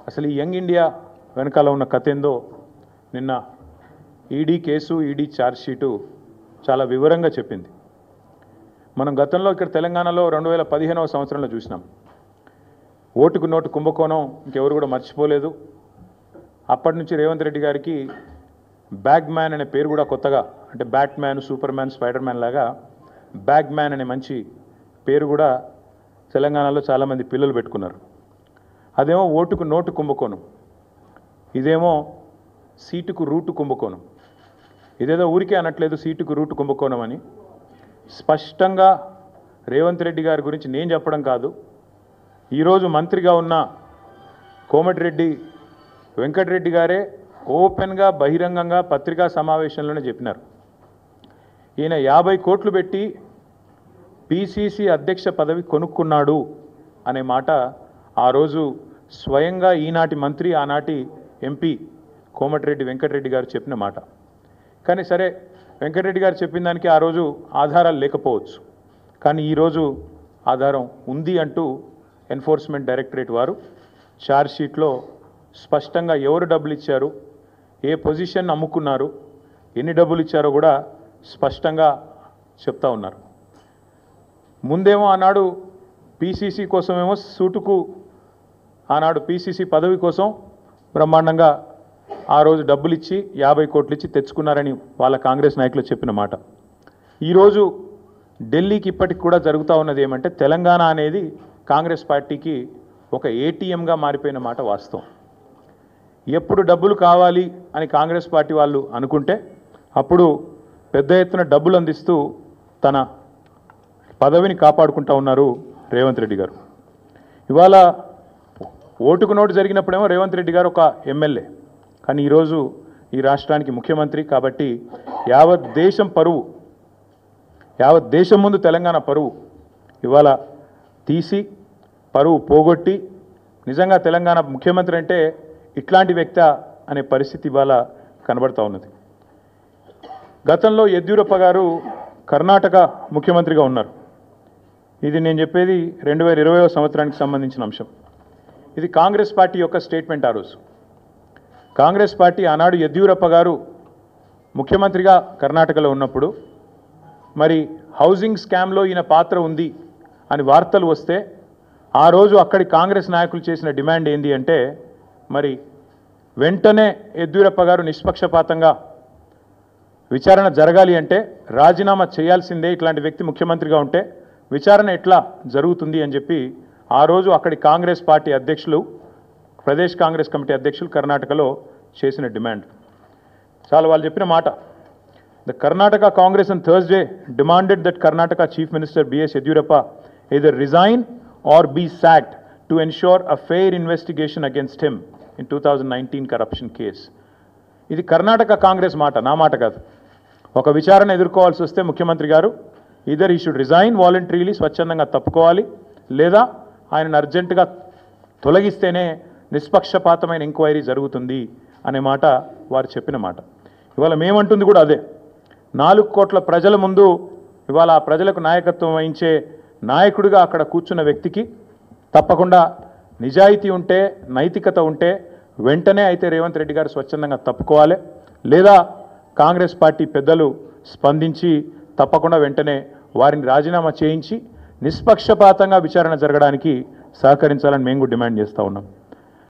అసలు ఈ young India వెనకాల ఉన్న కథ ఏందో నిన్న ఈడీ కేసు, ఈడీ ఛార్జ్షీటు చాలా వివరంగా చెప్పింది. మనం గతంలో ఇక్కడ తెలంగాణలో 2015వ సంవత్సరంలో చూసినాం. ఓటుకు నోటు కుంభకోణం ఇంకెవరు కూడా మర్చిపోలేదు. అప్పటి నుంచి రేవంత్ రెడ్డి గారికి బ్యాగ్ మ్యాన్ అనే పేరు కూడా కొత్తగా, అంటే bat man, super man, spider man లాగా బ్యాగ్ మ్యాన్ అనే మంచి పేరు కూడా తెలంగాణలో చాలామంది పిల్లలు పెట్టుకున్నారు. అదేమో ఓటుకు నోటు కుంభకోణం, ఇదేమో సీటుకు రూటు కుంభకోణం. ఇదేదో ఊరికే అనట్లేదు సీటుకు రూటు కుంభకోణం అని. స్పష్టంగా రేవంత్ రెడ్డి గారి గురించి నేను చెప్పడం కాదు, ఈరోజు మంత్రిగా ఉన్న కోమటిరెడ్డి వెంకటరెడ్డి గారే ఓపెన్గా బహిరంగంగా పత్రికా సమావేశంలోనే చెప్పినారు. ఈయన 50 కోట్లు పెట్టి పిసిసి అధ్యక్ష పదవి కొనుక్కున్నాడు అనే మాట ఆ రోజు స్వయంగా ఈనాటి మంత్రి, ఆనాటి ఎంపీ కోమటిరెడ్డి వెంకటరెడ్డి గారు చెప్పిన మాట. కానీ సరే, వెంకటరెడ్డి గారు చెప్పిన దానికి ఆ రోజు ఆధారాలు లేకపోవచ్చు, కానీ ఈరోజు ఆధారం ఉంది అంటూ ఎన్ఫోర్స్మెంట్ డైరెక్టరేట్ వారు ఛార్జ్షీట్లో స్పష్టంగా ఎవరు డబ్బులు ఇచ్చారు, ఏ పొజిషన్ అమ్ముకున్నారు, ఎన్ని డబ్బులు ఇచ్చారో కూడా స్పష్టంగా చెప్తా ఉన్నారు. ముందేమో ఆనాడు పిసిసి కోసమేమో సూటుకు, ఆనాడు పిసిసి పదవి కోసం బ్రహ్మాండంగా ఆ రోజు డబ్బులు ఇచ్చి 50 కోట్లు ఇచ్చి తెచ్చుకున్నారని వాళ్ళ కాంగ్రెస్ నాయకులు చెప్పిన మాట. ఈరోజు ఢిల్లీకి ఇప్పటికి కూడా జరుగుతూ ఉన్నది ఏమంటే, తెలంగాణ అనేది కాంగ్రెస్ పార్టీకి ఒక ఏటీఎంగా మారిపోయిన మాట వాస్తవం. ఎప్పుడు డబ్బులు కావాలి అని కాంగ్రెస్ పార్టీ వాళ్ళు అనుకుంటే అప్పుడు పెద్ద ఎత్తున డబ్బులు అందిస్తూ తన పదవిని కాపాడుకుంటూ ఉన్నారు రేవంత్ రెడ్డి గారు. ఇవాళ ఓటుకు నోటు జరిగినప్పుడేమో రేవంత్ రెడ్డి గారు ఒక ఎమ్మెల్యే, కానీ ఈరోజు ఈ రాష్ట్రానికి ముఖ్యమంత్రి. కాబట్టి యావత్ దేశం పరువు, యావత్ దేశం ముందు తెలంగాణ పరువు ఇవాళ తీసి పరువు పోగొట్టి, నిజంగా తెలంగాణ ముఖ్యమంత్రి అంటే ఇట్లాంటి వ్యక్తి అనే పరిస్థితి ఇవాళ కనబడుతూ ఉన్నది. గతంలో యడ్యూరప్ప గారు కర్ణాటక ముఖ్యమంత్రిగా ఉన్నారు. ఇది నేను చెప్పేది 2020వ సంవత్సరానికి సంబంధించిన అంశం. ఇది కాంగ్రెస్ పార్టీ యొక్క స్టేట్మెంట్. ఆ రోజు కాంగ్రెస్ పార్టీ ఆనాడు యడ్యూరప్ప గారు ముఖ్యమంత్రిగా కర్ణాటకలో ఉన్నప్పుడు మరి హౌసింగ్ స్కామ్లో ఈయన పాత్ర ఉంది అని వార్తలు వస్తే ఆ రోజు అక్కడి కాంగ్రెస్ నాయకులు చేసిన డిమాండ్ ఏంది అంటే, మరి వెంటనే యడ్యూరప్ప గారు నిష్పక్షపాతంగా విచారణ జరగాలి అంటే రాజీనామా చేయాల్సిందే, ఇట్లాంటి వ్యక్తి ముఖ్యమంత్రిగా ఉంటే విచారణ ఎట్లా జరుగుతుంది అని చెప్పి ఆ రోజు అక్కడి కాంగ్రెస్ పార్టీ అధ్యక్షులు, ప్రదేశ్ కాంగ్రెస్ కమిటీ అధ్యక్షులు కర్ణాటకలో చేసిన డిమాండ్ చాలా వాళ్ళు చెప్పిన మాట. The Karnataka Congress on Thursday demanded that Karnataka Chief Minister B.S. Yediyurappa either resign or be sacked to ensure a fair investigation against him in 2019 corruption case. ఇది కర్ణాటక కాంగ్రెస్ మాట, నా మాట కాదు. ఒక విచారణ ఎదుర్కోవాల్సి వస్తే ముఖ్యమంత్రి గారు ఈదర్ ఈ షుడ్ రిజైన్ వాలంటరీలీ, స్వచ్ఛందంగా తప్పుకోవాలి, లేదా ఆయనను అర్జెంటుగా తొలగిస్తేనే నిష్పక్షపాతమైన ఎంక్వైరీ జరుగుతుంది అనే మాట వారు చెప్పిన మాట. ఇవాళ మేమంటుంది కూడా అదే. 4 కోట్ల ప్రజల ముందు ఇవాళ ఆ ప్రజలకు నాయకత్వం వహించే నాయకుడిగా అక్కడ కూర్చున్న వ్యక్తికి తప్పకుండా నిజాయితీ ఉంటే, నైతికత ఉంటే వెంటనే అయితే రేవంత్ రెడ్డి గారు స్వచ్ఛందంగా తప్పుకోవాలి, లేదా కాంగ్రెస్ పార్టీ పెద్దలు స్పందించి తప్పకుండా వెంటనే వారిని రాజీనామా చేయించి నిష్పక్షపాతంగా విచారణ జరగడానికి సహకరించాలని మేము కూడా డిమాండ్ చేస్తూ ఉన్నాం.